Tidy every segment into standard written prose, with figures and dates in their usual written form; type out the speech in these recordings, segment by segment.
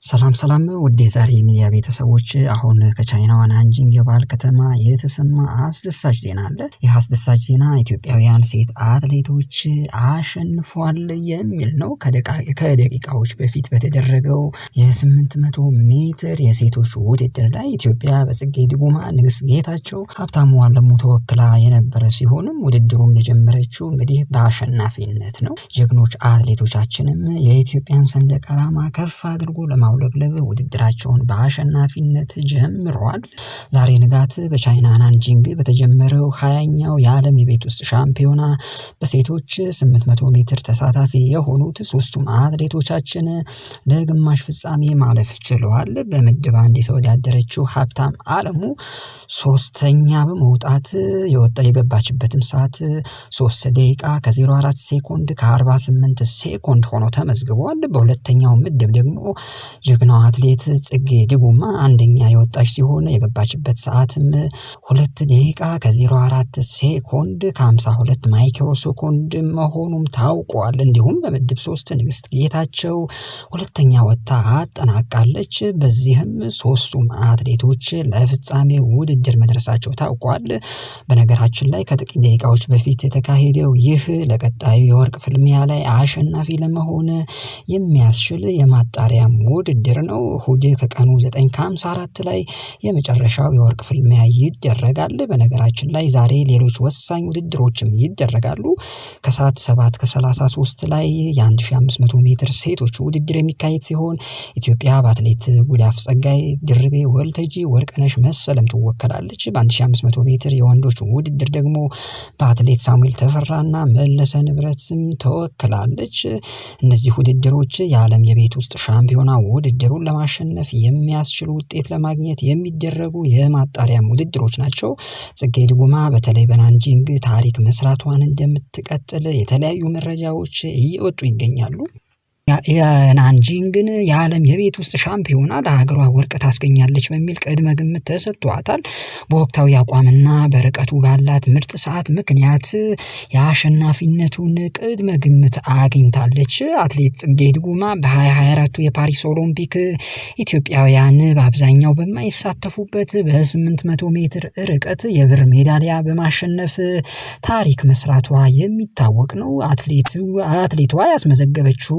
ሰላም ሰላም ውድ የዛሬ ሚዲያ ቤተሰቦች አሁን ከቻይናዋ ናንጂንግ የባህል ከተማ የተሰማ አስደሳች ዜና አለ። ይህ አስደሳች ዜና ኢትዮጵያውያን ሴት አትሌቶች አሸንፏል የሚል ነው። ከደቂቃዎች በፊት በተደረገው የ800 ሜትር የሴቶች ውድድር ላይ ኢትዮጵያ በጽጌ ድጉማ፣ ንግስት ጌታቸው፣ ሀብታሙ አለሙ ተወክላ የነበረ ሲሆንም ውድድሩም የጀመረችው እንግዲህ በአሸናፊነት ነው። ጀግኖች አትሌቶቻችንም የኢትዮጵያን ሰንደቅ ዓላማ ከፍ አድርጎ ለማውለብለብ ውድድራቸውን በአሸናፊነት ጀምረዋል። ዛሬ ንጋት በቻይና ናንጂንግ በተጀመረው 20ኛው የዓለም የቤት ውስጥ ሻምፒዮና በሴቶች 800 ሜትር ተሳታፊ የሆኑት ሶስቱም አትሌቶቻችን ለግማሽ ፍጻሜ ማለፍ ችለዋል። በምድብ አንድ የተወዳደረችው ሀብታም አለሙ ሶስተኛ በመውጣት የገባችበትም ሰዓት 3 ደቂቃ ከ04 ሴኮንድ ከ48 ሴኮንድ ሆኖ ተመዝግቧል። በሁለተኛው ምድብ ደግሞ ጀግናዋ አትሌት ጽጌ ድጉማ አንደኛ የወጣች ሲሆን የገባችበት ሰዓትም 2 ደቂቃ ከ04 ሴኮንድ ከ52 ማይክሮ ሴኮንድ መሆኑም ታውቋል። እንዲሁም በምድብ 3 ንግስት ጌታቸው ሁለተኛ ወጥታ አጠናቃለች። በዚህም ሶስቱም አትሌቶች ለፍጻሜ ውድድር መድረሳቸው ታውቋል። በነገራችን ላይ ከጥቂት ደቂቃዎች በፊት የተካሄደው ይህ ለቀጣዩ የወርቅ ፍልሚያ ላይ አሸናፊ ለመሆን የሚያስችል የማጣሪያ ውድድር ነው። እሁድ ከቀኑ 9:54 ላይ የመጨረሻው የወርቅ ፍልሚያ ይደረጋል። በነገራችን ላይ ዛሬ ሌሎች ወሳኝ ውድድሮችም ይደረጋሉ። ከሰዓት 7:33 ላይ የ1500 ሜትር ሴቶች ውድድር የሚካሄድ ሲሆን ኢትዮጵያ በአትሌት ጉዳፍ ጸጋይ፣ ድርቤ ወልተጂ፣ ወርቅነሽ መሰለም ትወከላለች። በ1500 ሜትር የወንዶች ውድድር ደግሞ በአትሌት ሳሙኤል ተፈራና መለሰ ንብረትም ተወክላለች። እነዚህ ውድድሮች የዓለም የቤት ውስጥ ሻምፒዮና ውድድሩን ለማሸነፍ የሚያስችሉ ውጤት ለማግኘት የሚደረጉ የማጣሪያ ውድድሮች ናቸው። ጽጌ ድጉማ በተለይ በናንጂንግ ታሪክ መስራቷን እንደምትቀጥል የተለያዩ መረጃዎች እየወጡ ይገኛሉ። የናንጂንግን የዓለም የቤት ውስጥ ሻምፒዮና ለሀገሯ ወርቅ ታስገኛለች በሚል ቅድመ ግምት ተሰጥቷታል። በወቅታዊ አቋምና በርቀቱ ባላት ምርጥ ሰዓት ምክንያት የአሸናፊነቱን ቅድመ ግምት አግኝታለች። አትሌት ጽጌ ድጉማ በ2024 የፓሪስ ኦሎምፒክ ኢትዮጵያውያን በአብዛኛው በማይሳተፉበት በ800 ሜትር ርቀት የብር ሜዳሊያ በማሸነፍ ታሪክ መስራቷ የሚታወቅ ነው። አትሌቷ ያስመዘገበችው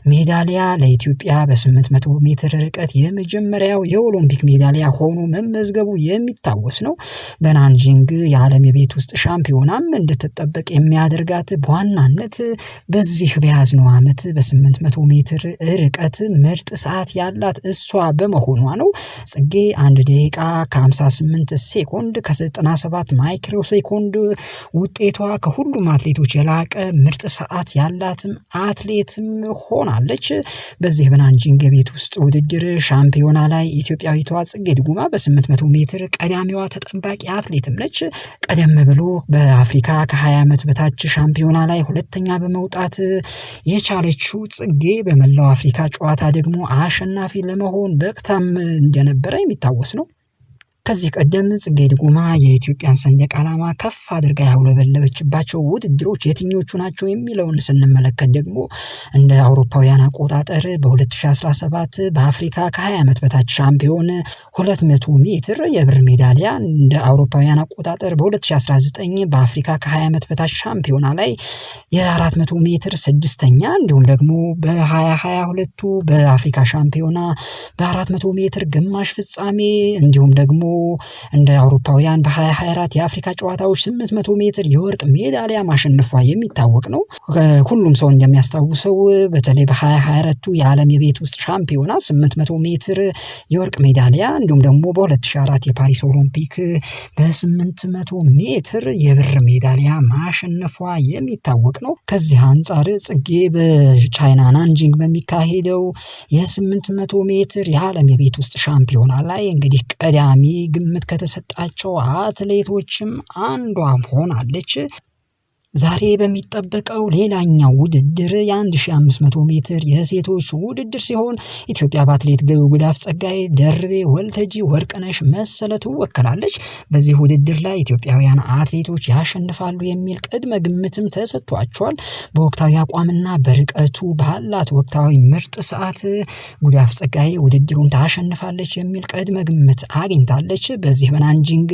ሜዳሊያ ለኢትዮጵያ በ800 ሜትር ርቀት የመጀመሪያው የኦሎምፒክ ሜዳሊያ ሆኖ መመዝገቡ የሚታወስ ነው። በናንጂንግ የዓለም የቤት ውስጥ ሻምፒዮናም እንድትጠበቅ የሚያደርጋት በዋናነት በዚህ በያዝነው ዓመት በ800 ሜትር ርቀት ምርጥ ሰዓት ያላት እሷ በመሆኗ ነው። ጽጌ 1 ደቂቃ ከ58 ሴኮንድ ከ97 ማይክሮ ሴኮንድ ውጤቷ ከሁሉም አትሌቶች የላቀ ምርጥ ሰዓት ያላትም አትሌትም ሆናለች። በዚህ በናንጂንግ የቤት ውስጥ ውድድር ሻምፒዮና ላይ ኢትዮጵያዊቷ ጽጌ ድጉማ በ800 ሜትር ቀዳሚዋ ተጠባቂ አትሌትም ነች። ቀደም ብሎ በአፍሪካ ከ20 ዓመት በታች ሻምፒዮና ላይ ሁለተኛ በመውጣት የቻለችው ጽጌ በመላው አፍሪካ ጨዋታ ደግሞ አሸናፊ ለመሆን በቅታም እንደነበረ የሚታወስ ነው። ከዚህ ቀደም ጽጌ ድጉማ የኢትዮጵያን ሰንደቅ ዓላማ ከፍ አድርጋ ያውለበለበችባቸው ውድድሮች የትኞቹ ናቸው የሚለውን ስንመለከት ደግሞ እንደ አውሮፓውያን አቆጣጠር በ2017 በአፍሪካ ከ20 ዓመት በታች ሻምፒዮን 200 ሜትር የብር ሜዳሊያ፣ እንደ አውሮፓውያን አቆጣጠር በ2019 በአፍሪካ ከ20 ዓመት በታች ሻምፒዮና ላይ የ400 ሜትር ስድስተኛ፣ እንዲሁም ደግሞ በ2022 በአፍሪካ ሻምፒዮና በ400 ሜትር ግማሽ ፍጻሜ፣ እንዲሁም ደግሞ እንደ አውሮፓውያን በ2024 የአፍሪካ ጨዋታዎች 800 ሜትር የወርቅ ሜዳሊያ ማሸነፏ የሚታወቅ ነው። ሁሉም ሰው እንደሚያስታውሰው በተለይ በ2024 የዓለም የቤት ውስጥ ሻምፒዮና 800 ሜትር የወርቅ ሜዳሊያ እንዲሁም ደግሞ በ2004 የፓሪስ ኦሎምፒክ በ800 ሜትር የብር ሜዳሊያ ማሸነፏ የሚታወቅ ነው። ከዚህ አንጻር ጽጌ በቻይና ናንጂንግ በሚካሄደው የ800 ሜትር የዓለም የቤት ውስጥ ሻምፒዮና ላይ እንግዲህ ቀዳሚ ግምት ከተሰጣቸው አትሌቶችም አንዷ ሆናለች። ዛሬ በሚጠበቀው ሌላኛው ውድድር የ1500 ሜትር የሴቶች ውድድር ሲሆን ኢትዮጵያ በአትሌት ጉዳፍ ጸጋይ፣ ደርቤ ወልተጂ፣ ወርቅነሽ መሰለ ትወከላለች። በዚህ ውድድር ላይ ኢትዮጵያውያን አትሌቶች ያሸንፋሉ የሚል ቅድመ ግምትም ተሰጥቷቸዋል። በወቅታዊ አቋምና በርቀቱ ባላት ወቅታዊ ምርጥ ሰዓት ጉዳፍ ጸጋይ ውድድሩን ታሸንፋለች የሚል ቅድመ ግምት አግኝታለች። በዚህ በናንጂንግ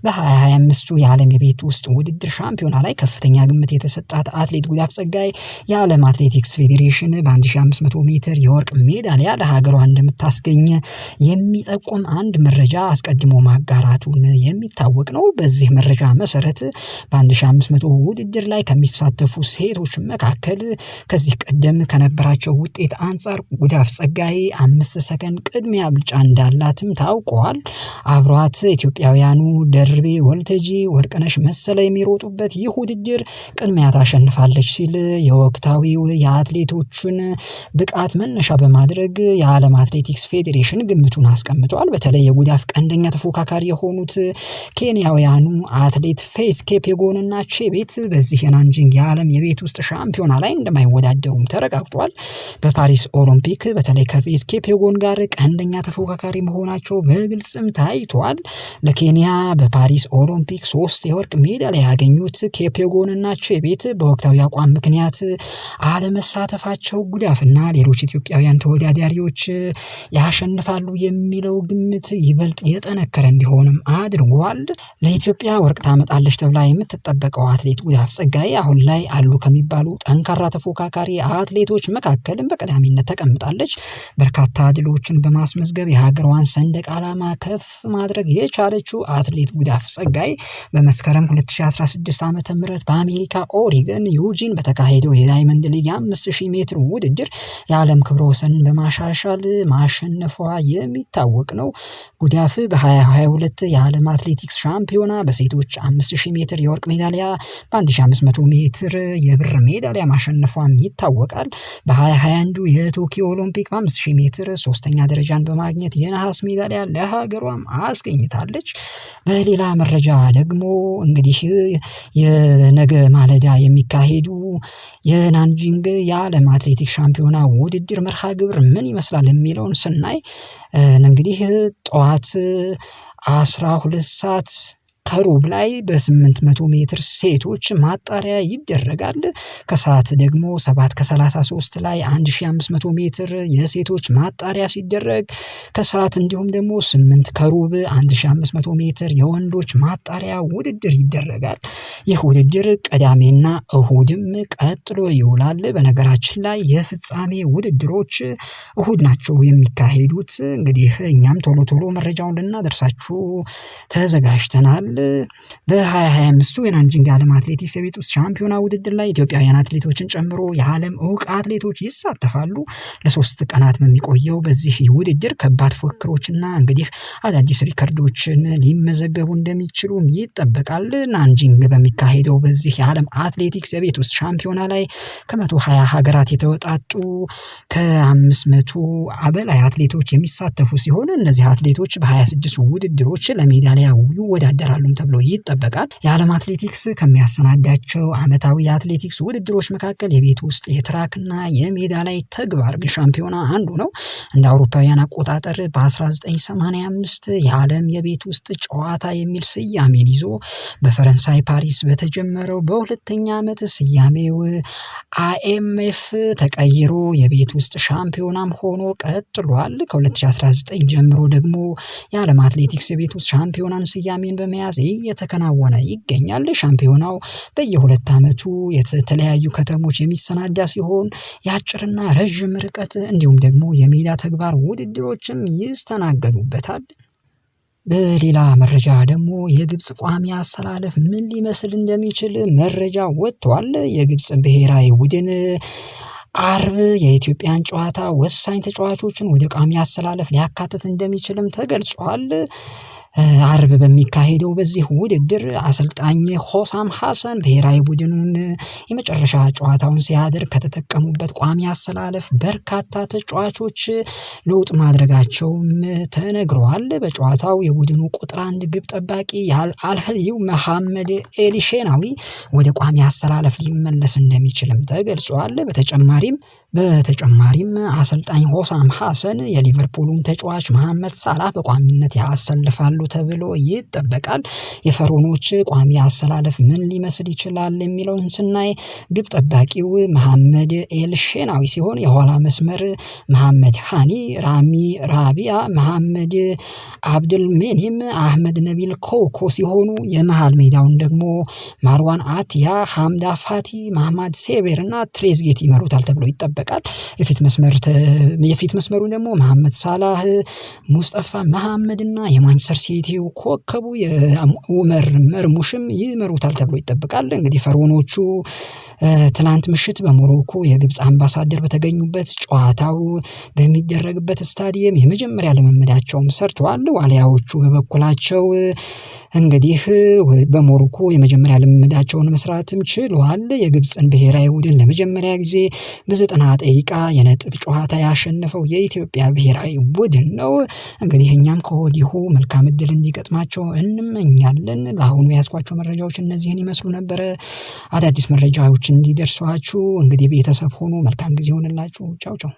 በ2025 የዓለም የቤት ውስጥ ውድድር ሻምፒዮና ላይ ከፍተኛ ግምት የተሰጣት አትሌት ጉዳፍ ጸጋይ የዓለም አትሌቲክስ ፌዴሬሽን በ1500 ሜትር የወርቅ ሜዳሊያ ለሀገሯ እንደምታስገኝ የሚጠቁም አንድ መረጃ አስቀድሞ ማጋራቱን የሚታወቅ ነው። በዚህ መረጃ መሰረት በ1500 ውድድር ላይ ከሚሳተፉ ሴቶች መካከል ከዚህ ቀደም ከነበራቸው ውጤት አንጻር ጉዳፍ ጸጋይ 5 ሰከንድ ቅድሚያ ብልጫ እንዳላትም ታውቋል። አብሯት ኢትዮጵያውያኑ ደርቤ ወልተጂ፣ ወርቅነሽ መሰለ የሚሮጡበት ይህ ውድድር ቅድሚያ ታሸንፋለች ሲል የወቅታዊው የአትሌቶቹን ብቃት መነሻ በማድረግ የዓለም አትሌቲክስ ፌዴሬሽን ግምቱን አስቀምጧል። በተለይ የጉዳፍ ቀንደኛ ተፎካካሪ የሆኑት ኬንያውያኑ አትሌት ፌዝ ኬፔጎንና ቼቤት በዚህ የናንጂንግ የዓለም የቤት ውስጥ ሻምፒዮና ላይ እንደማይወዳደሩም ተረጋግጧል። በፓሪስ ኦሎምፒክ በተለይ ከፌዝ ኬፔጎን ጋር ቀንደኛ ተፎካካሪ መሆናቸው በግልጽም ታይቷል። ለኬንያ በፓሪስ ኦሎምፒክ 3 የወርቅ ሜዳሊያ ያገኙት ኬፔጎንና ቼቤት በወቅታዊ አቋም ምክንያት አለመሳተፋቸው ጉዳፍና ሌሎች ኢትዮጵያውያን ተወዳዳሪዎች ያሸንፋሉ የሚለው ግምት ይበልጥ የጠነከረ እንዲሆንም አድርጓል። ለኢትዮጵያ ወርቅ ታመጣለች ተብላ የምትጠበቀው አትሌት ጉዳፍ ጸጋይ አሁን ላይ አሉ ከሚባሉ ጠንካራ ተፎካካሪ አትሌቶች መካከልም በቀዳሚነት ተቀምጣለች። በርካታ ድሎችን በማስመዝገብ የሀገሯን ሰንደቅ ዓላማ ከፍ ማድረግ የቻለችው አትሌት ጉዳፍ ጸጋይ በመስከረም 2016 ዓ.ም በአሜሪካ ኦሪገን ዩጂን በተካሄደው የዳይመንድ ሊግ 5000 ሜትር ውድድር የዓለም ክብረ ወሰንን በማሻሻል ማሸነፏ የሚታወቅ ነው። ጉዳፍ በ2022 የዓለም አትሌቲክስ ሻምፒዮና በሴቶች 5000 ሜትር የወርቅ ሜዳሊያ፣ በ1500 ሜትር የብር ሜዳሊያ ማሸነፏም ይታወቃል። በ2021 የቶኪዮ ኦሎምፒክ በ5000 ሜትር ሶስተኛ ደረጃን በማግኘት የነሐስ ሜዳሊያ ለሀገሯም አስገኝታለች። በሌላ መረጃ ደግሞ እንግዲህ የነገ ማለዳ የሚካሄዱ የናንጂንግ የዓለም አትሌቲክስ ሻምፒዮና ውድድር መርሃ ግብር ምን ይመስላል የሚለውን ስናይ እንግዲህ ጠዋት 12 ሰዓት ከሩብ ላይ በ800 ሜትር ሴቶች ማጣሪያ ይደረጋል። ከሰዓት ደግሞ 7:33 ላይ 1500 ሜትር የሴቶች ማጣሪያ ሲደረግ ከሰዓት እንዲሁም ደግሞ 8 ከሩብ 1500 ሜትር የወንዶች ማጣሪያ ውድድር ይደረጋል። ይህ ውድድር ቅዳሜና እሁድም ቀጥሎ ይውላል። በነገራችን ላይ የፍጻሜ ውድድሮች እሁድ ናቸው የሚካሄዱት። እንግዲህ እኛም ቶሎ ቶሎ መረጃውን ልናደርሳችሁ ተዘጋጅተናል። በ2025 የናንጂንግ የዓለም አትሌቲክስ የቤት ውስጥ ሻምፒዮና ውድድር ላይ ኢትዮጵያውያን አትሌቶችን ጨምሮ የዓለም እውቅ አትሌቶች ይሳተፋሉ። ለ3 ቀናት በሚቆየው በዚህ ውድድር ከባድ ፉክክሮችና እንግዲህ አዳዲስ ሪከርዶችን ሊመዘገቡ እንደሚችሉም ይጠበቃል። ናንጂንግ በሚካሄደው በዚህ የዓለም አትሌቲክስ የቤት ውስጥ ሻምፒዮና ላይ ከ120 ሀገራት የተወጣጡ ከ500 በላይ አትሌቶች የሚሳተፉ ሲሆን እነዚህ አትሌቶች በ26 ውድድሮች ለሜዳሊያ ይወዳደራሉ ተብሎ ይጠበቃል። የዓለም አትሌቲክስ ከሚያሰናዳቸው ዓመታዊ የአትሌቲክስ ውድድሮች መካከል የቤት ውስጥ የትራክና የሜዳ ላይ ተግባር ሻምፒዮና አንዱ ነው። እንደ አውሮፓውያን አቆጣጠር በ1985 የዓለም የቤት ውስጥ ጨዋታ የሚል ስያሜን ይዞ በፈረንሳይ ፓሪስ በተጀመረው በሁለተኛ ዓመት ስያሜው አይኤምኤፍ ተቀይሮ የቤት ውስጥ ሻምፒዮናም ሆኖ ቀጥሏል። ከ2019 ጀምሮ ደግሞ የዓለም አትሌቲክስ የቤት ውስጥ ሻምፒዮናን ስያሜን በመያዝ እየተከናወነ ይገኛል። ሻምፒዮናው በየ2 ዓመቱ የተለያዩ ከተሞች የሚሰናዳ ሲሆን የአጭርና ረዥም ርቀት እንዲሁም ደግሞ የሜዳ ተግባር ውድድሮችም ይስተናገዱበታል። በሌላ መረጃ ደግሞ የግብጽ ቋሚ አሰላለፍ ምን ሊመስል እንደሚችል መረጃ ወጥቷል። የግብጽ ብሔራዊ ቡድን አርብ የኢትዮጵያን ጨዋታ ወሳኝ ተጫዋቾችን ወደ ቋሚ አሰላለፍ ሊያካትት እንደሚችልም ተገልጿል። አርብ በሚካሄደው በዚህ ውድድር አሰልጣኝ ሆሳም ሐሰን ብሔራዊ ቡድኑን የመጨረሻ ጨዋታውን ሲያደርግ ከተጠቀሙበት ቋሚ አሰላለፍ በርካታ ተጫዋቾች ለውጥ ማድረጋቸውም ተነግረዋል። በጨዋታው የቡድኑ ቁጥር 1 ግብ ጠባቂ አልህሊው መሐመድ ኤሊሼናዊ ወደ ቋሚ አሰላለፍ ሊመለስ እንደሚችልም ተገልጿል። በተጨማሪም አሰልጣኝ ሆሳም ሐሰን የሊቨርፑሉን ተጫዋች መሐመድ ሳላህ በቋሚነት ያሰልፋሉ ተብሎ ይጠበቃል። የፈሮኖች ቋሚ አሰላለፍ ምን ሊመስል ይችላል የሚለውን ስናይ ግብ ጠባቂው መሐመድ ኤልሼናዊ ሲሆን የኋላ መስመር መሐመድ ሃኒ፣ ራሚ ራቢያ፣ መሐመድ አብድል ሜኒም፣ አህመድ ነቢል ኮኮ ሲሆኑ የመሃል ሜዳውን ደግሞ ማርዋን አቲያ፣ ሐምዳ ፋቲ፣ መሐመድ ሴቤር እና ትሬዝጌት ይመሩታል ተብሎ ይጠበቃል። የፊት መስመሩ ደግሞ መሐመድ ሳላህ፣ ሙስጠፋ መሐመድ እና የማንቸስተር ሲቲው ኮከቡ የኡመር መርሙሽም ይመሩታል ተብሎ ይጠበቃል። እንግዲህ ፈርዖኖቹ ትናንት ምሽት በሞሮኮ የግብፅ አምባሳደር በተገኙበት ጨዋታው በሚደረግበት ስታዲየም የመጀመሪያ ልምምዳቸውን ሰርተዋል። ዋሊያዎቹ በበኩላቸው እንግዲህ በሞሮኮ የመጀመሪያ ልምምዳቸውን መስራትም ችለዋል። የግብፅን ብሔራዊ ቡድን ለመጀመሪያ ጊዜ በ90 ደቂቃ የነጥብ ጨዋታ ያሸነፈው የኢትዮጵያ ብሔራዊ ቡድን ነው። እንግዲህ እኛም ከወዲሁ መልካም እድል እንዲገጥማቸው እንመኛለን። ለአሁኑ ያስኳቸው መረጃዎች እነዚህን ይመስሉ ነበረ። አዳዲስ መረጃዎች እንዲደርሷችሁ እንግዲህ ቤተሰብ ሆኑ። መልካም ጊዜ ሆነላችሁ። ቻው ቻው።